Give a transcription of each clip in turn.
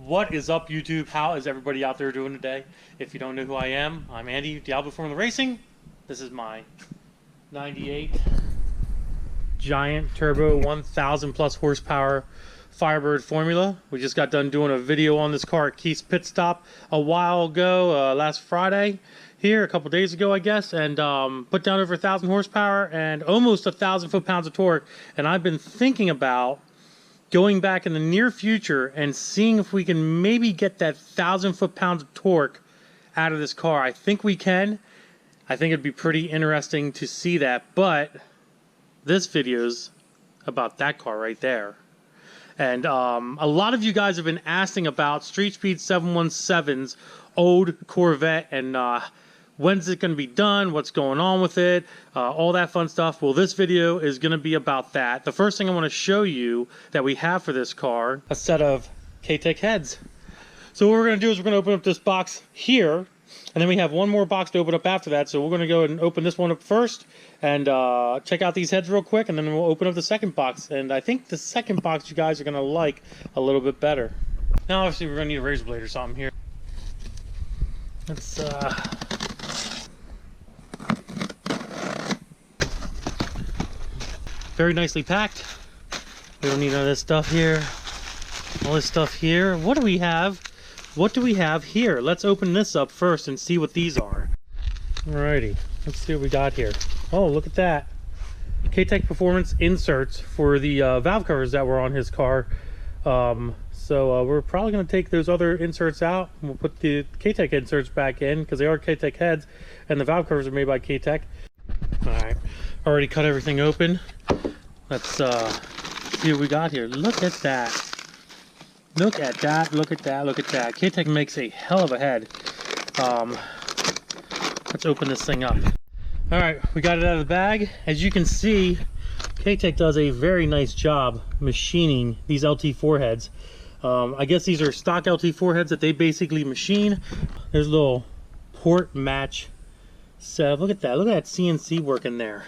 What is up, YouTube? How is everybody out there doing today? If you don't know who I am, I'm Andy, Diablo Formula Racing. This is my 98 giant turbo 1000 plus horsepower Firebird Formula. We just got done doing a video on this car at Keith's Pit Stop a while ago, last Friday here, a couple days ago I guess, and put down over 1,000 horsepower and almost 1,000 foot-pounds of torque. And I've been thinking about going back in the near future and seeing if we can maybe get that 1,000 foot-pounds of torque out of this car. I think we can. I think it'd be pretty interesting to see that, but this video's about that car right there. And a lot of you guys have been asking about Streetspeed717's old Corvette and when's it going to be done, what's going on with it, all that fun stuff. Well, this video is going to be about that. The first thing I want to show you that we have for this car, a set of Gentek heads. So what we're going to do is we're going to open up this box here, and then we have one more box to open up after that. So we're going to go ahead and open this one up first and check out these heads real quick, and then we'll open up the second box. And I think the second box you guys are going to like a little bit better. Now obviously we're going to need a razor blade or something here. Let's very nicely packed. We don't need none of this stuff here. All this stuff here. What do we have? What do we have here? Let's open this up first and see what these are. Alrighty, let's see what we got here. Oh, look at that. Gentek Performance inserts for the valve covers that were on his car. So we're probably going to take those other inserts out. And we'll put the Gentek inserts back in because they are Gentek heads and the valve covers are made by Gentek. Alright, already cut everything open. Let's see what we got here. Look at that. Look at that, look at that, look at that. Gentek makes a hell of a head. Let's open this thing up. Alright, we got it out of the bag. As you can see, Gentek does a very nice job machining these LT4 heads. I guess these are stock LT4 heads that they basically machine. There's a little port match. So look at that. Look at that CNC work in there.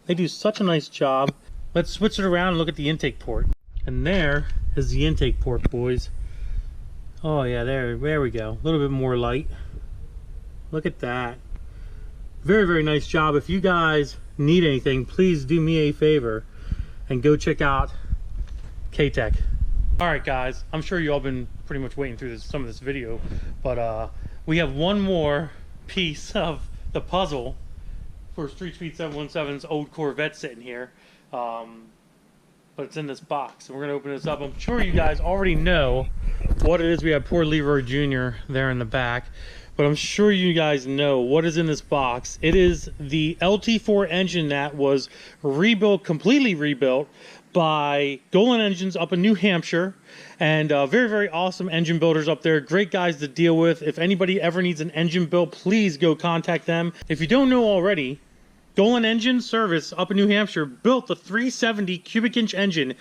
They do such a nice job. Let's switch it around and look at the intake port. And there is the intake port, boys. Oh yeah, there we go. A little bit more light. Look at that. Very, very nice job. If you guys need anything, please do me a favor and go check out Gentek. Alright guys, I'm sure you all been pretty much waiting through some of this video, but we have one more piece of the puzzle for Streetspeed717's old Corvette sitting here, but it's in this box, and we're going to open this up. I'm sure you guys already know what it is. We have poor Leroy Jr. there in the back, but I'm sure you guys know what is in this box. It is the LT4 engine that was rebuilt, completely rebuilt by Golen engines up in New Hampshire, and very, very awesome engine builders up there. Great guys to deal with. If anybody ever needs an engine built, please go contact them. If you don't know already, Golen Engine Service up in New Hampshire built the 370 cubic inch engine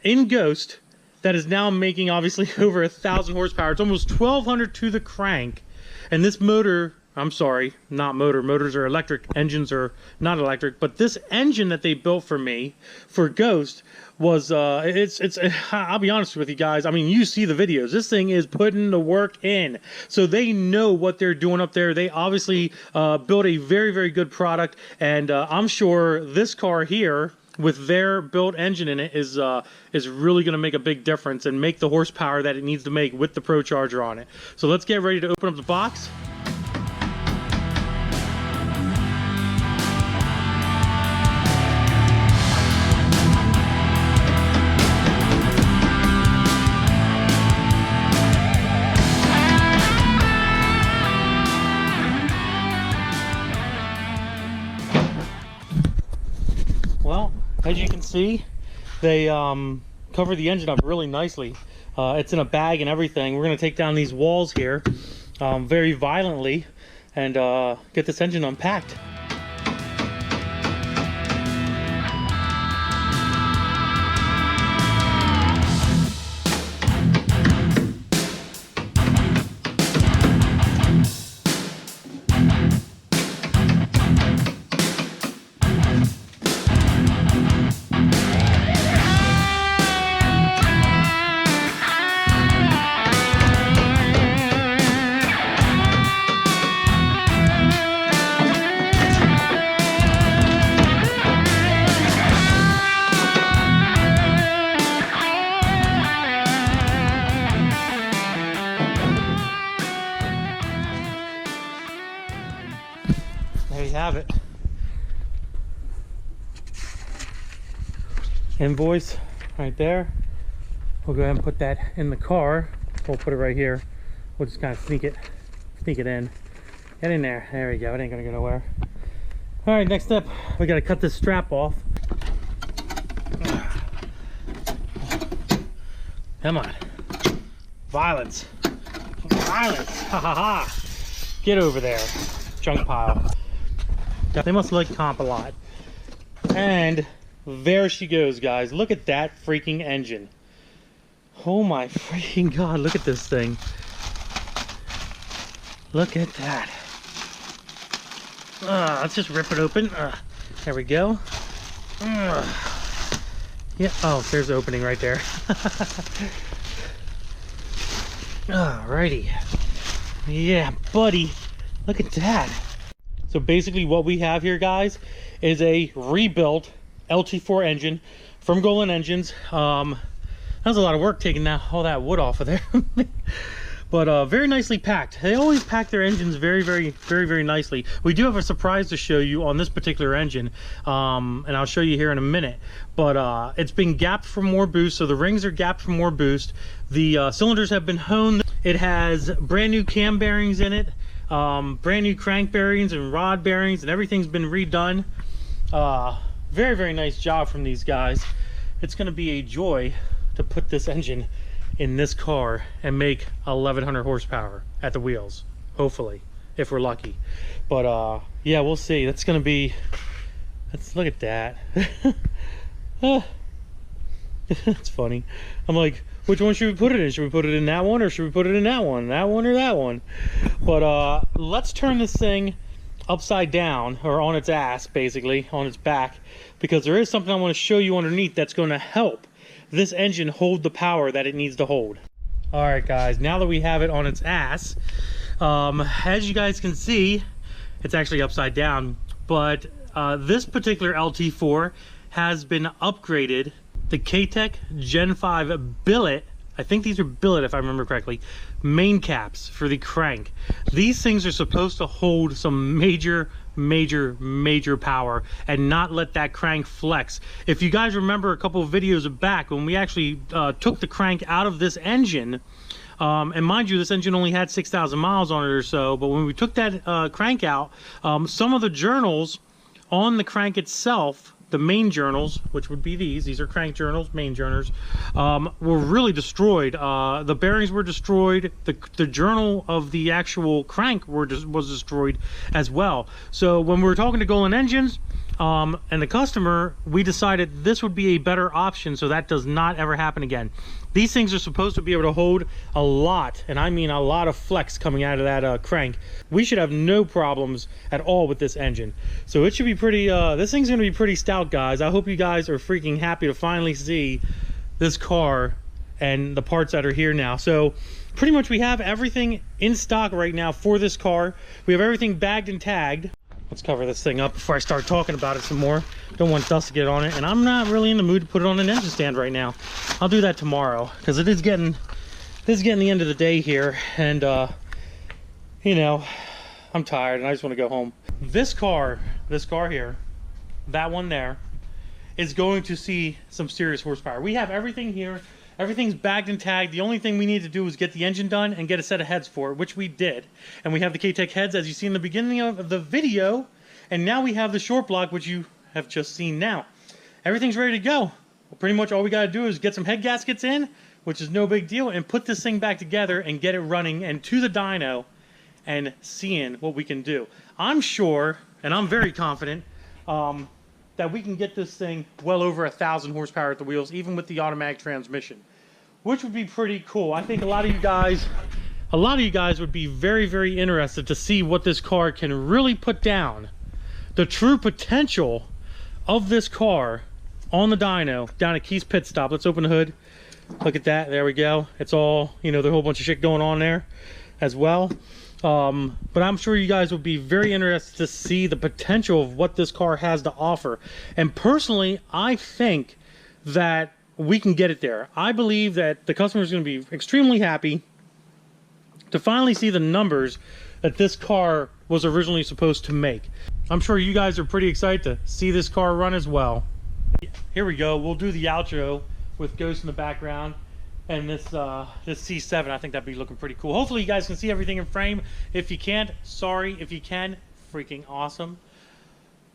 in Ghost that is now making obviously over 1,000 horsepower. It's almost 1,200 to the crank, and this motor, I'm sorry, not motor. Motors are electric. Engines are not electric. But this engine that they built for me, for Ghost, was, I'll be honest with you guys. I mean, you see the videos. This thing is putting the work in. So they know what they're doing up there. They obviously built a very, very good product. And I'm sure this car here, with their built engine in it, is really going to make a big difference and make the horsepower that it needs to make with the Pro Charger on it. So let's get ready to open up the box. Well, as you can see, they cover the engine up really nicely. It's in a bag and everything. We're going to take down these walls here very violently and get this engine unpacked. have it. Invoice right there. We'll go ahead and put that in the car. We'll put it right here. We'll just kind of sneak it in. Get in there. There we go. It ain't gonna go nowhere. All right, next up, we gotta cut this strap off. Come on. Violence. Violence. Ha ha ha. Get over there. Junk pile. They must like comp a lot. And there she goes, guys. Look at that freaking engine. Oh my freaking god, look at this thing. Look at that. Let's just rip it open. There we go. Yeah, oh, there's the opening right there. Alrighty. Yeah, buddy. Look at that. So basically what we have here, guys, is a rebuilt LT4 engine from Golen engines. That was a lot of work taking all that wood off of there. But very nicely packed. They always pack their engines very nicely. We do have a surprise to show you on this particular engine, and I'll show you here in a minute. But it's been gapped for more boost, so the rings are gapped for more boost. The cylinders have been honed. It has brand new cam bearings in it, brand new crank bearings and rod bearings, and everything's been redone. Very nice job from these guys. It's going to be a joy to put this engine in this car and make 1100 horsepower at the wheels, hopefully, if we're lucky. But yeah, we'll see. That's gonna be, let's look at that. That's funny. I'm like, which one should we put it in? Should we put it in that one, or should we put it in that one or that one? But let's turn this thing upside down, or on its ass, basically on its back, because there is something I want to show you underneath that's going to help this engine hold the power that it needs to hold. All right, guys, now that we have it on its ass, as you guys can see, it's actually upside down, but this particular LT4 has been upgraded. The Gentek Gen 5 billet, I think these are billet if I remember correctly, main caps for the crank. These things are supposed to hold some major power and not let that crank flex. If you guys remember a couple of videos back when we actually took the crank out of this engine, and mind you, this engine only had 6,000 miles on it or so, but when we took that crank out, some of the journals on the crank itself, the main journals, which would be these are crank journals, main journals, were really destroyed. The bearings were destroyed. The journal of the actual crank was destroyed as well. So when we were talking to Golen Engines and the customer, we decided this would be a better option so that does not ever happen again. These things are supposed to be able to hold a lot, and I mean a lot of flex coming out of that crank. We should have no problems at all with this engine. So it should be pretty, this thing's gonna be pretty stout, guys. I hope you guys are freaking happy to finally see this car and the parts that are here now. So pretty much we have everything in stock right now for this car. We have everything bagged and tagged. Let's cover this thing up before I start talking about it some more. Don't want dust to get on it, and I'm not really in the mood to put it on an engine stand right now. I'll do that tomorrow, because this is getting the end of the day here, and you know, I'm tired and I just want to go home. This car here, that one there, is going to see some serious horsepower. We have everything here. Everything's bagged and tagged. The only thing we need to do is get the engine done and get a set of heads for it, which we did. And we have the Gentek heads, as you see in the beginning of the video. And now we have the short block, which you have just seen now. Everything's ready to go. Well, pretty much all we got to do is get some head gaskets in, which is no big deal, and put this thing back together and get it running and to the dyno and seeing what we can do. I'm sure, and I'm very confident, that we can get this thing well over 1,000 horsepower at the wheels, even with the automatic transmission, which would be pretty cool. I think a lot of you guys would be very interested to see what this car can really put down, the true potential of this car on the dyno down at Keith's Pit Stop. Let's open the hood. Look at that. There we go. It's all, you know, there's a whole bunch of shit going on there as well. But I'm sure you guys would be very interested to see the potential of what this car has to offer. And personally, I think that we can get it there. I believe that the customer is going to be extremely happy to finally see the numbers that this car was originally supposed to make. I'm sure you guys are pretty excited to see this car run as well. Here we go. We'll do the outro with Ghost in the background and this C7. I think that'd be looking pretty cool. Hopefully you guys can see everything in frame. If you can't, sorry. If you can, freaking awesome.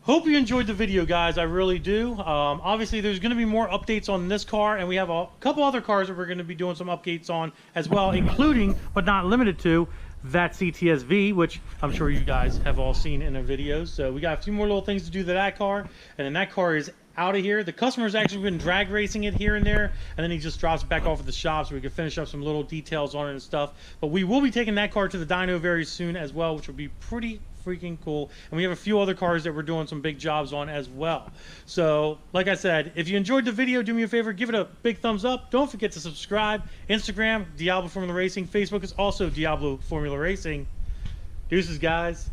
Hope you enjoyed the video, guys. I really do. Obviously, there's going to be more updates on this car, and we have a couple other cars that we're going to be doing some updates on as well, including, but not limited to, that CTS-V, which I'm sure you guys have all seen in the videos. So we got a few more little things to do to that car, and then that car is out of here. The customer's actually been drag racing it here and there, and then he just drops it back off at the shop so we can finish up some little details on it and stuff. But we will be taking that car to the dyno very soon as well, which will be pretty freaking cool. And we have a few other cars that we're doing some big jobs on as well. So like I said, if you enjoyed the video, do me a favor, give it a big thumbs up. Don't forget to subscribe. Instagram, Diablo Formula Racing. Facebook is also Diablo Formula Racing. Deuces, guys.